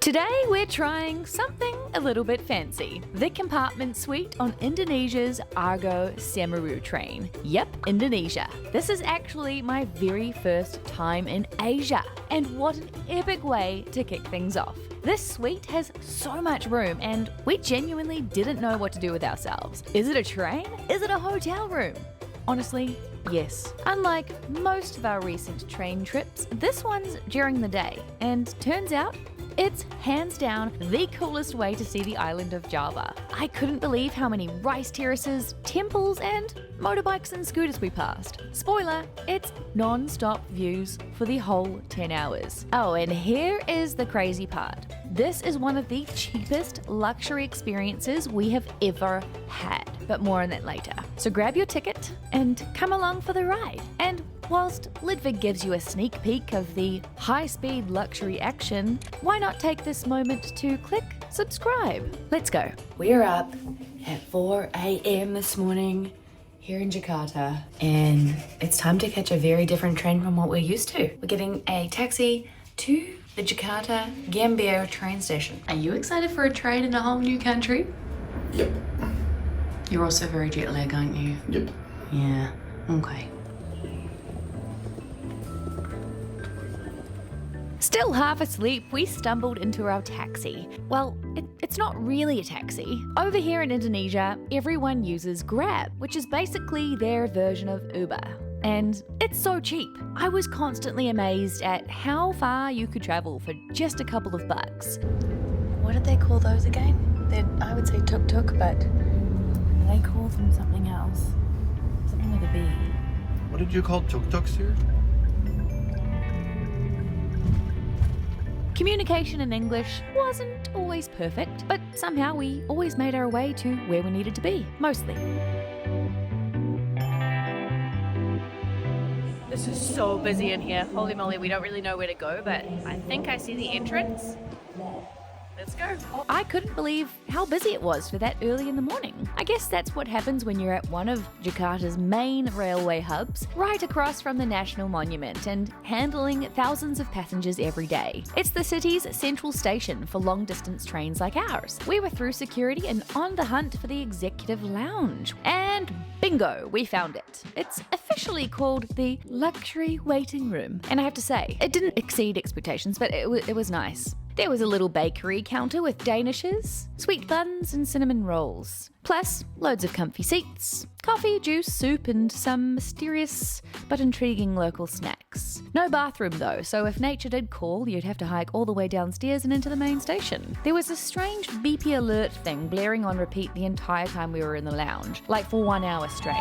Today we're trying something a little bit fancy. The compartment suite on Indonesia's Argo Semeru train. Yep, Indonesia. This is actually my very first time in Asia. And what an epic way to kick things off. This suite has so much room and we genuinely didn't know what to do with ourselves. Is it a train? Is it a hotel room? Honestly, yes. Unlike most of our recent train trips, this one's during the day. And turns out, it's hands down the coolest way to see the island of Java. I couldn't believe how many rice terraces, temples, and motorbikes and scooters we passed. Spoiler, it's non-stop views for the whole 10 hours. Oh, and here is the crazy part. This is one of the cheapest luxury experiences we have ever had. But more on that later. So grab your ticket and come along for the ride. And whilst Lidvig gives you a sneak peek of the high-speed luxury action, why not take this moment to click subscribe? Let's go. We're up at 4 a.m. this morning here in Jakarta, and it's time to catch a very different train from what we're used to. We're getting a taxi to the Jakarta Gambir train station. Are you excited for a train in a whole new country? Yep. You're also very jet lagged, aren't you? Yep. Yeah, okay. Still half asleep, we stumbled into our taxi. Well, it's not really a taxi. Over here in Indonesia, everyone uses Grab, which is basically their version of Uber. And it's so cheap. I was constantly amazed at how far you could travel for just a couple of bucks. What did they call those again? I would say tuk-tuk, but they call them something else. Something with a B. What did you call tuk-tuks here? Communication in English wasn't always perfect, but somehow we always made our way to where we needed to be, mostly. This is so busy in here. Holy moly, we don't really know where to go, but I think I see the entrance. Let's go. I couldn't believe how busy it was for that early in the morning. I guess that's what happens when you're at one of Jakarta's main railway hubs, right across from the National Monument and handling thousands of passengers every day. It's the city's central station for long-distance trains like ours. We were through security and on the hunt for the executive lounge. And bingo, we found it. It's officially called the luxury waiting room. And I have to say, it didn't exceed expectations, but it was nice. There was a little bakery counter with danishes, sweet buns and cinnamon rolls. Plus, loads of comfy seats, coffee, juice, soup and some mysterious but intriguing local snacks. No bathroom though, so if nature did call, you'd have to hike all the way downstairs and into the main station. There was a strange beepy alert thing blaring on repeat the entire time we were in the lounge, like for 1 hour straight.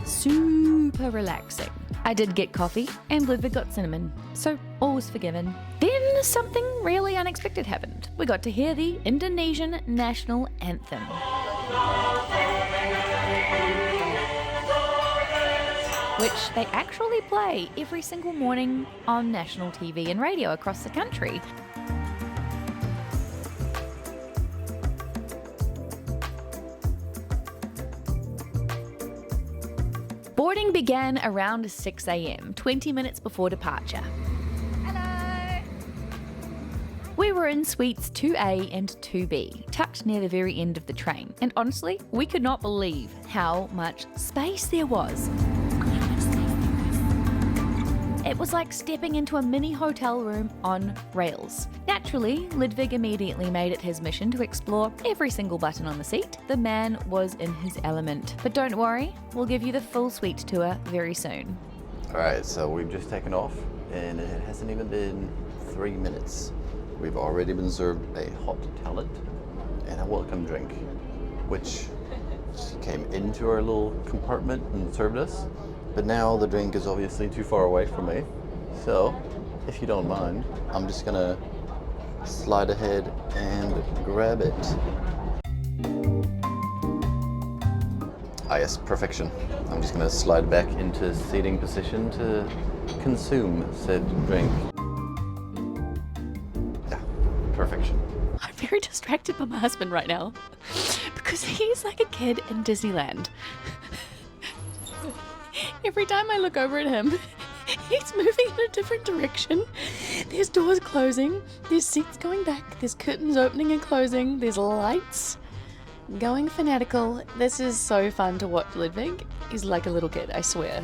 Super relaxing. I did get coffee and Lidvig got cinnamon, so all was forgiven. Then something really unexpected happened. We got to hear the Indonesian national anthem. Which they actually play every single morning on national TV and radio across the country. Boarding began around 6 a.m, 20 minutes before departure. Hello! We were in suites 2A and 2B, tucked near the very end of the train, and honestly, we could not believe how much space there was. It was like stepping into a mini hotel room on rails. Naturally, Lidvig immediately made it his mission to explore every single button on the seat. The man was in his element. But don't worry, we'll give you the full suite tour very soon. Alright, so we've just taken off and it hasn't even been 3 minutes. We've already been served a hot talent and a welcome drink, which came into our little compartment and served us. But now the drink is obviously too far away from me. So, if you don't mind, I'm just gonna slide ahead and grab it. Ah yes, perfection. I'm just gonna slide back into seating position to consume said drink. Yeah, perfection. I'm very distracted by my husband right now because he's like a kid in Disneyland. Every time I look over at him, he's moving in a different direction. There's doors closing, there's seats going back, there's curtains opening and closing, there's lights going fanatical. This is so fun to watch Ludwig. He's like a little kid, I swear.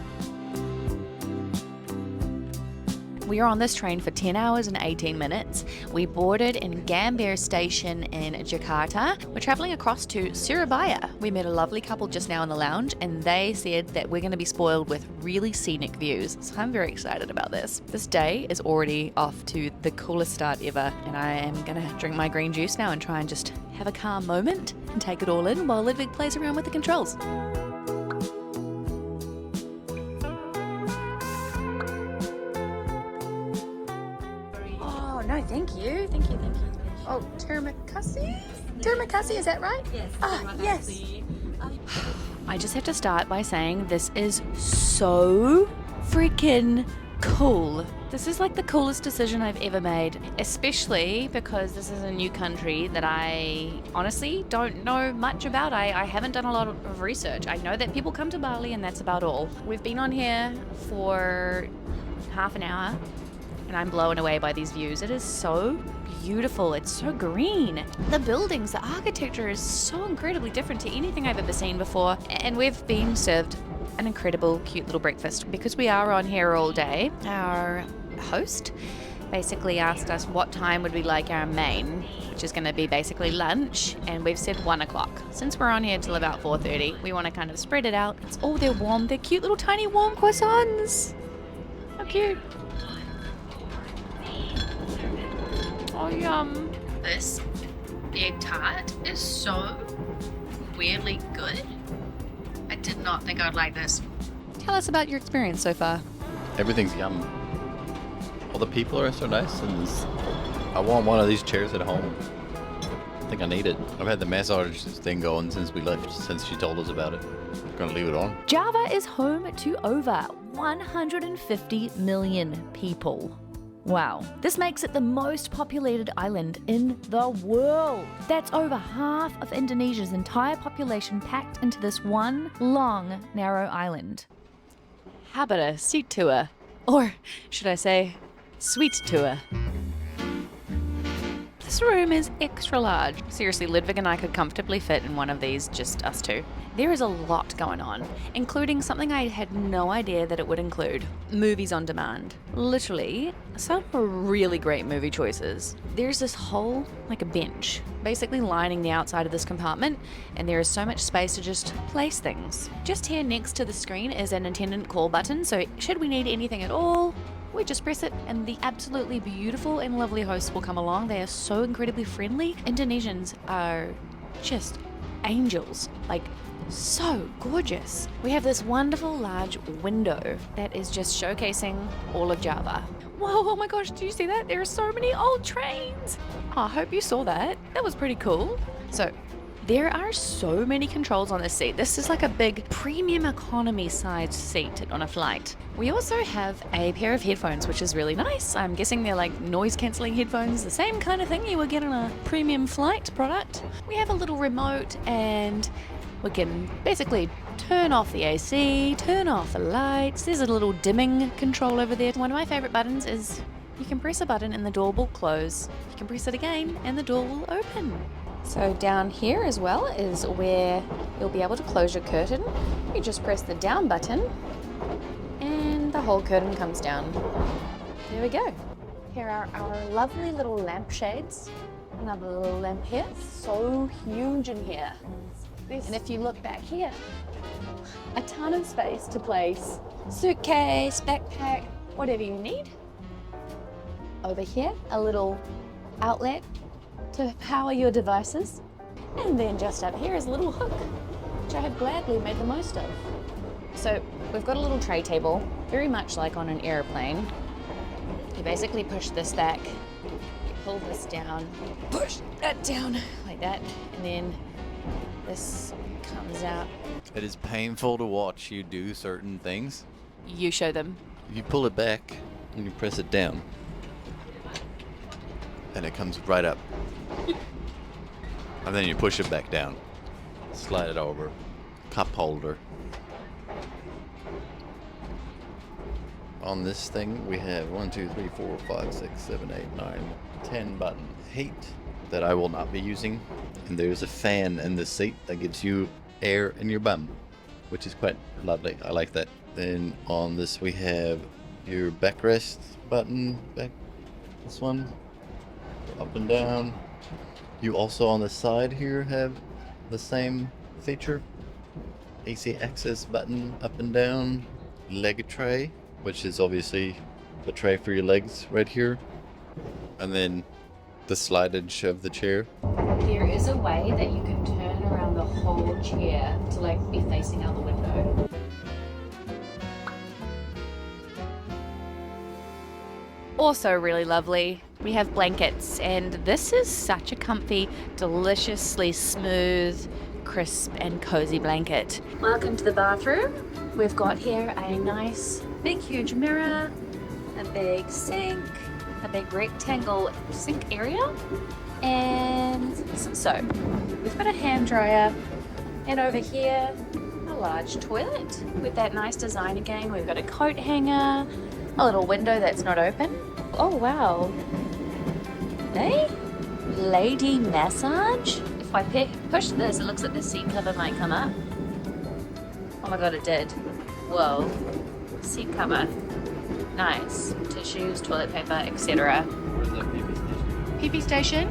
We were on this train for 10 hours and 18 minutes. We boarded in Gambir station in Jakarta. We're traveling across to Surabaya. We met a lovely couple just now in the lounge, and they said that we're going to be spoiled with really scenic views. So I'm very excited about this. This day is already off to the coolest start ever, and I am going to drink my green juice now and try and just have a calm moment and take it all in while Ludwig plays around with the controls. No, thank you. Thank you. Oh, termakasih? Termakasih, is that right? Yes. Yes. I just have to start by saying this is so freaking cool. This is like the coolest decision I've ever made, especially because this is a new country that I honestly don't know much about. I haven't done a lot of research. I know that people come to Bali and that's about all. We've been on here for half an hour and I'm blown away by these views. It is so beautiful. It's so green. The buildings, the architecture is so incredibly different to anything I've ever seen before. And we've been served an incredible, cute little breakfast. Because we are on here all day, our host basically asked us what time would we like our main, which is going to be basically lunch, and we've said 1 o'clock. Since we're on here till about 4:30, we want to kind of spread it out. It's all they're warm. They're cute little tiny warm croissants. How cute. Oh, yum. This egg tart is so weirdly good. I did not think I would like this. Tell us about your experience so far. Everything's yum. All the people are so nice, and I want one of these chairs at home. I think I need it. I've had the massage thing going since we left, since she told us about it. I'm gonna leave it on. Java is home to over 150 million people. Wow. This makes it the most populated island in the world. That's over half of Indonesia's entire population packed into this one long, narrow island. How about a seat tour? Or should I say, suite tour? This room is extra large. Seriously, Ludwig and I could comfortably fit in one of these, just us two. There is a lot going on, including something I had no idea that it would include. Movies on demand. Literally, some really great movie choices. There's this whole, like a bench, basically lining the outside of this compartment, and there is so much space to just place things. Just here next to the screen is an attendant call button, so should we need anything at all, we just press it and the absolutely beautiful and lovely hosts will come along. They are so incredibly friendly. Indonesians are just angels, like so gorgeous. We have this wonderful large window that is just showcasing all of Java. Whoa, oh my gosh, do you see that? There are so many old trains. Oh, I hope you saw that. That was pretty cool. So there are so many controls on this seat. This is like a big premium economy sized seat on a flight. We also have a pair of headphones, which is really nice. I'm guessing they're like noise cancelling headphones, the same kind of thing you would get on a premium flight product. We have a little remote and we can basically turn off the AC, turn off the lights. There's a little dimming control over there. One of my favorite buttons is you can press a button and the door will close. You can press it again and the door will open. So down here as well is where you'll be able to close your curtain. You just press the down button and the whole curtain comes down. There we go. Here are our lovely little lampshades. Another little lamp here. So huge in here. And if you look back here, a ton of space to place suitcase, backpack, whatever you need. Over here, a little outlet to power your devices. And then just up here is a little hook, which I have gladly made the most of. So we've got a little tray table, very much like on an airplane. You basically push this back, you pull this down, push that down like that, and then this comes out. It is painful to watch you do certain things. You show them. You pull it back and you press it down, and it comes right up. And then you push it back down, slide it over, cup holder. On this thing, we have 1, 2, 3, 4, 5, 6, 7, 8, 9, 10 buttons. 8 that I will not be using. And there's a fan in the seat that gives you air in your bum, which is quite lovely. I like that. Then on this we have your backrest button, this one, up and down. You also on the side here have the same feature. AC access button, up and down. Leg tray, which is obviously the tray for your legs right here. And then the slidage of the chair. There is a way that you can turn around the whole chair to like be facing out the window. Also really lovely, we have blankets, and this is such a comfy, deliciously smooth, crisp and cozy blanket. Welcome to the bathroom. We've got here a nice big huge mirror, a big sink, a big rectangle sink area, and some soap. We've got a hand dryer, and over here a large toilet with that nice design again. We've got a coat hanger, a little window that's not open. Oh wow. Hey? Lady massage? If I push this, it looks like the seat cover might come up. Oh my god, it did. Whoa. Seat cover. Nice. Tissues, toilet paper, etc. Where's the PP station? PP station?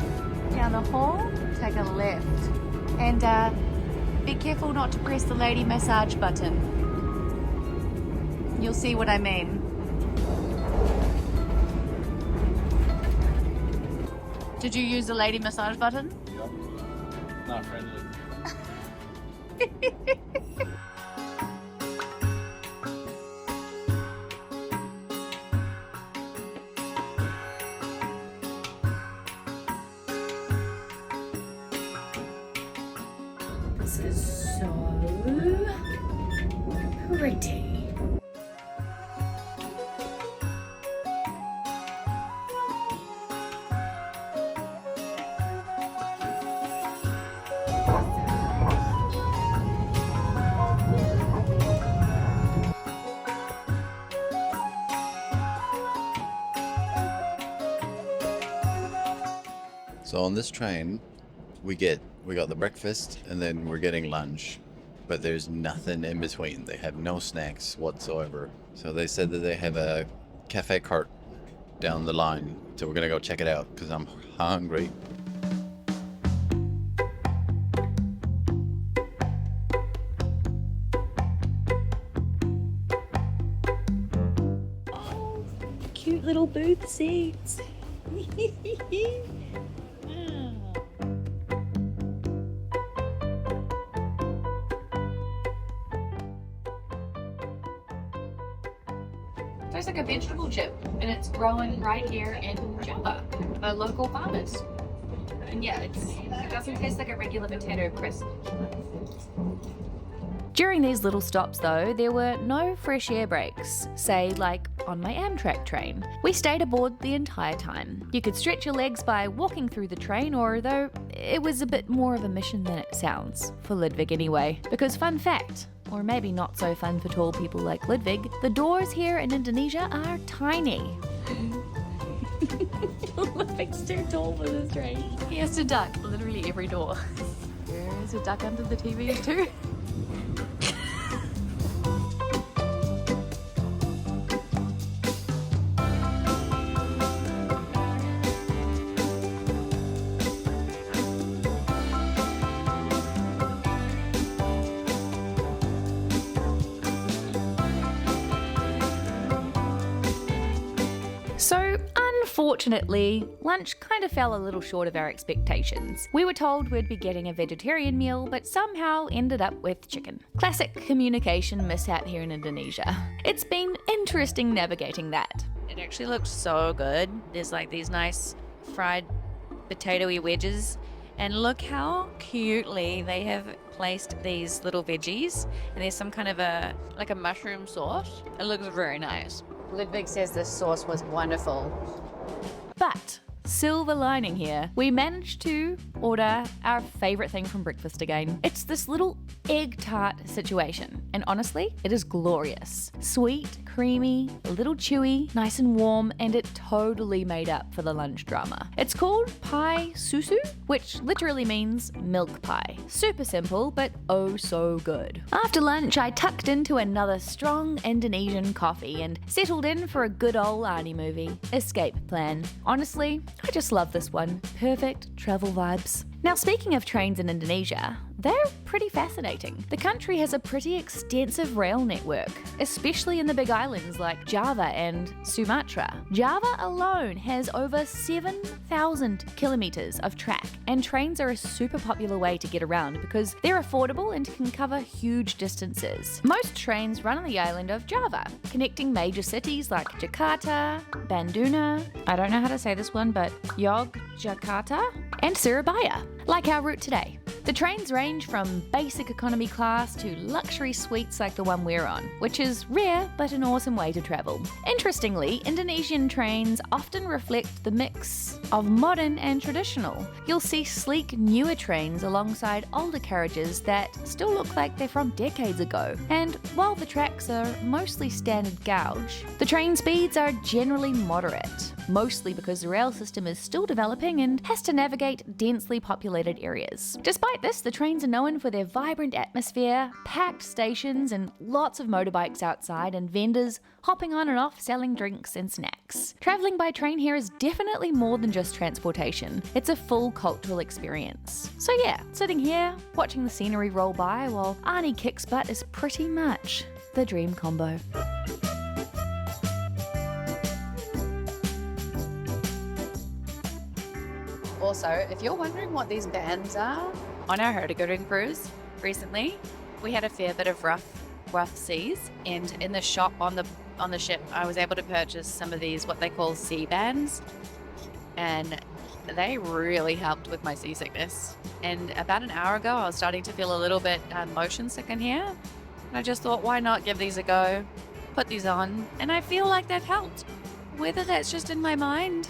Down the hall, take a left. And be careful not to press the lady massage button. You'll see what I mean. Did you use the lady massage button? Yep. Not friendly. This is so pretty. So on this train, we got the breakfast and then we're getting lunch, but there's nothing in between. They have no snacks whatsoever. So they said that they have a cafe cart down the line. So we're gonna go check it out because I'm hungry. Oh, cute little booth seats. Tastes like a vegetable chip, and it's growing right here in Java by local farmers. And yeah, it doesn't taste like a regular potato crisp. During these little stops though, there were no fresh air breaks, say like on my Amtrak train. We stayed aboard the entire time. You could stretch your legs by walking through the train, or though it was a bit more of a mission than it sounds, for Ludwig anyway. Because fun fact, or maybe not so fun for tall people like Ludwig, the doors here in Indonesia are tiny. Ludwig's too tall for this train. He has to duck literally every door. There's a duck under the TV too. So, unfortunately, lunch kind of fell a little short of our expectations. We were told we'd be getting a vegetarian meal, but somehow ended up with chicken. Classic communication mishap here in Indonesia. It's been interesting navigating that. It actually looks so good. There's like these nice fried potato-y wedges. And look how cutely they have placed these little veggies. And there's some kind of a mushroom sauce. It looks very nice. Ludwig says this sauce was wonderful. But, silver lining here, we managed to order our favourite thing from breakfast again. It's this little egg tart situation, and honestly, it is glorious. Sweet, creamy, a little chewy, nice and warm, and it totally made up for the lunch drama. It's called pie susu, which literally means milk pie. Super simple, but oh so good. After lunch, I tucked into another strong Indonesian coffee and settled in for a good old Arnie movie, Escape Plan. Honestly, I just love this one. Perfect travel vibes. Now, speaking of trains in Indonesia, they're pretty fascinating. The country has a pretty extensive rail network, especially in the big islands like Java and Sumatra. Java alone has over 7,000 kilometers of track, and trains are a super popular way to get around because they're affordable and can cover huge distances. Most trains run on the island of Java, connecting major cities like Jakarta, Bandung, I don't know how to say this one, but Yogyakarta, and Surabaya, like our route today. The trains range from basic economy class to luxury suites like the one we're on, which is rare but an awesome way to travel. Interestingly, Indonesian trains often reflect the mix of modern and traditional. You'll see sleek, newer trains alongside older carriages that still look like they're from decades ago. And while the tracks are mostly standard gauge, the train speeds are generally moderate, mostly because the rail system is still developing and has to navigate densely populated areas. Despite this, the trains are known for their vibrant atmosphere, packed stations, and lots of motorbikes outside and vendors hopping on and off selling drinks and snacks. Traveling by train here is definitely more than just transportation. It's a full cultural experience. So yeah, sitting here, watching the scenery roll by while Arnie kicks butt is pretty much the dream combo. Also, if you're wondering what these bands are, on our Hertigoing cruise recently, we had a fair bit of rough seas, and in the shop on the ship, I was able to purchase some of these, what they call sea bands, and they really helped with my seasickness. And about an hour ago, I was starting to feel a little bit motion sick in here, and I just thought, why not give these a go, put these on, and I feel like they've helped. Whether that's just in my mind,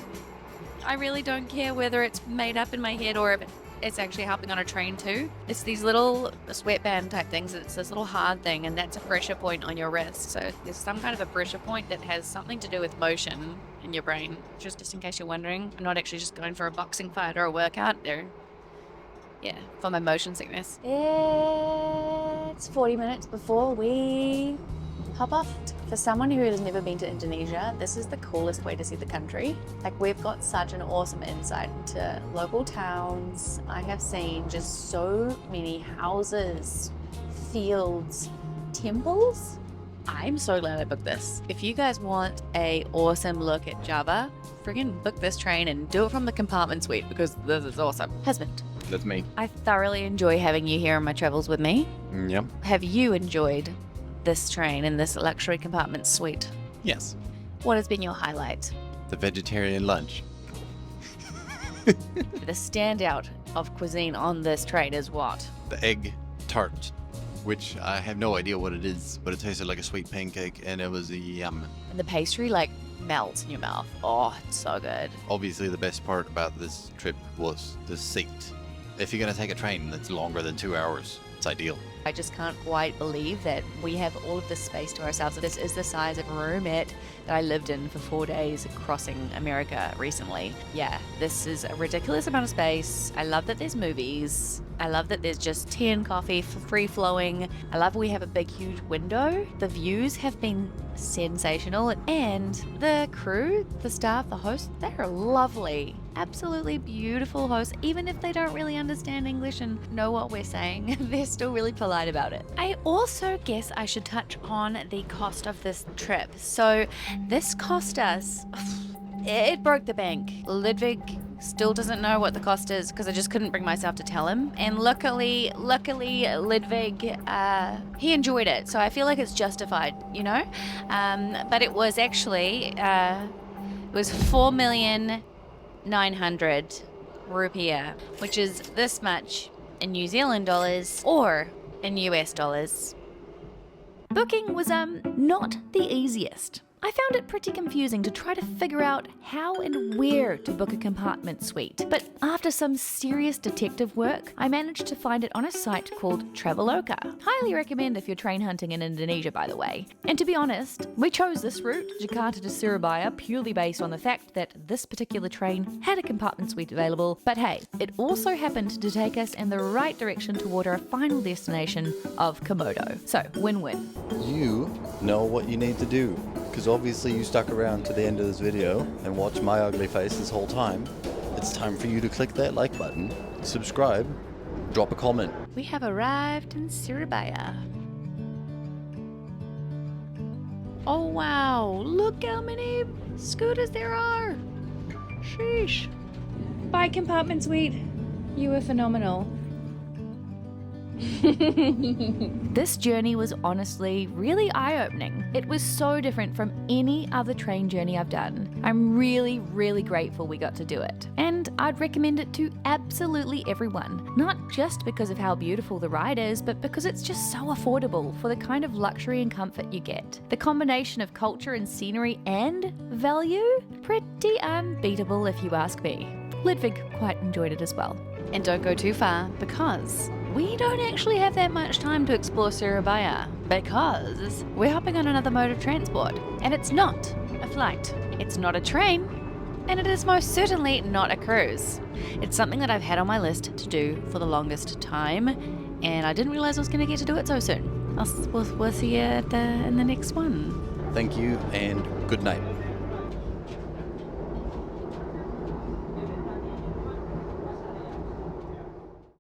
I really don't care whether it's made up in my head or if it's actually helping on a train too. It's these little sweatband type things. It's this little hard thing, and that's a pressure point on your wrist. So there's some kind of a pressure point that has something to do with motion in your brain. Just in case you're wondering, I'm not actually just going for a boxing fight or a workout. They're, yeah, for my motion sickness. It's 40 minutes before we hop off. For someone who has never been to Indonesia, this is the coolest way to see the country. Like, we've got such an awesome insight into local towns. I have seen just so many houses, fields, temples. I'm so glad I booked this. If you guys want a awesome look at Java, friggin' book this train and do it from the compartment suite because this is awesome. Husband. That's me. I thoroughly enjoy having you here on my travels with me. Yep. Have you enjoyed this train in this luxury compartment suite? Yes. What has been your highlight? The vegetarian lunch. The standout of cuisine on this train is what? The egg tart, which I have no idea what it is, but it tasted like a sweet pancake and it was yum. And the pastry like melts in your mouth. Oh, it's so good. Obviously, the best part about this trip was the seat. If you're going to take a train that's longer than 2 hours, it's ideal. I just can't quite believe that we have all of this space to ourselves. This is the size of a roomette that I lived in for 4 days crossing America recently. Yeah, this is a ridiculous amount of space. I love that there's movies. I love that there's just tea and coffee free flowing. I love we have a big, huge window. The views have been sensational, and the crew, the staff, the hosts, they're lovely. Absolutely beautiful hosts. Even if they don't really understand English and know what we're saying, they're still really polite about it. I also guess I should touch on the cost of this trip. So this cost us, it broke the bank. Ludwig still doesn't know what the cost is because I just couldn't bring myself to tell him. And luckily Ludwig, he enjoyed it. So I feel like it's justified, you know? But it was actually, it was 4,900,000 rupiah, which is this much in New Zealand dollars or in US dollars. Booking was not the easiest. I found it pretty confusing to try to figure out how and where to book a compartment suite, but after some serious detective work, I managed to find it on a site called Traveloka. Highly recommend if you're train hunting in Indonesia, by the way. And to be honest, we chose this route, Jakarta to Surabaya, purely based on the fact that this particular train had a compartment suite available, but hey, it also happened to take us in the right direction toward our final destination of Komodo. So, win-win. You know what you need to do, because obviously you stuck around to the end of this video and watched my ugly face this whole time. It's time for you to click that like button, subscribe, drop a comment. We have arrived in Surabaya. Oh wow, look how many scooters there are. Sheesh. Bye compartment suite. You were phenomenal. This journey was honestly really eye-opening. It was so different from any other train journey I've done. I'm really grateful we got to do it. And I'd recommend it to absolutely everyone. Not just because of how beautiful the ride is, but because it's just so affordable for the kind of luxury and comfort you get. The combination of culture and scenery and value? Pretty unbeatable if you ask me. Ludwig quite enjoyed it as well. And don't go too far because we don't actually have that much time to explore Surabaya because we're hopping on another mode of transport. And it's not a flight, it's not a train, and it is most certainly not a cruise. It's something that I've had on my list to do for the longest time, and I didn't realize I was going to get to do it so soon. We'll see you in the next one. Thank you and good night.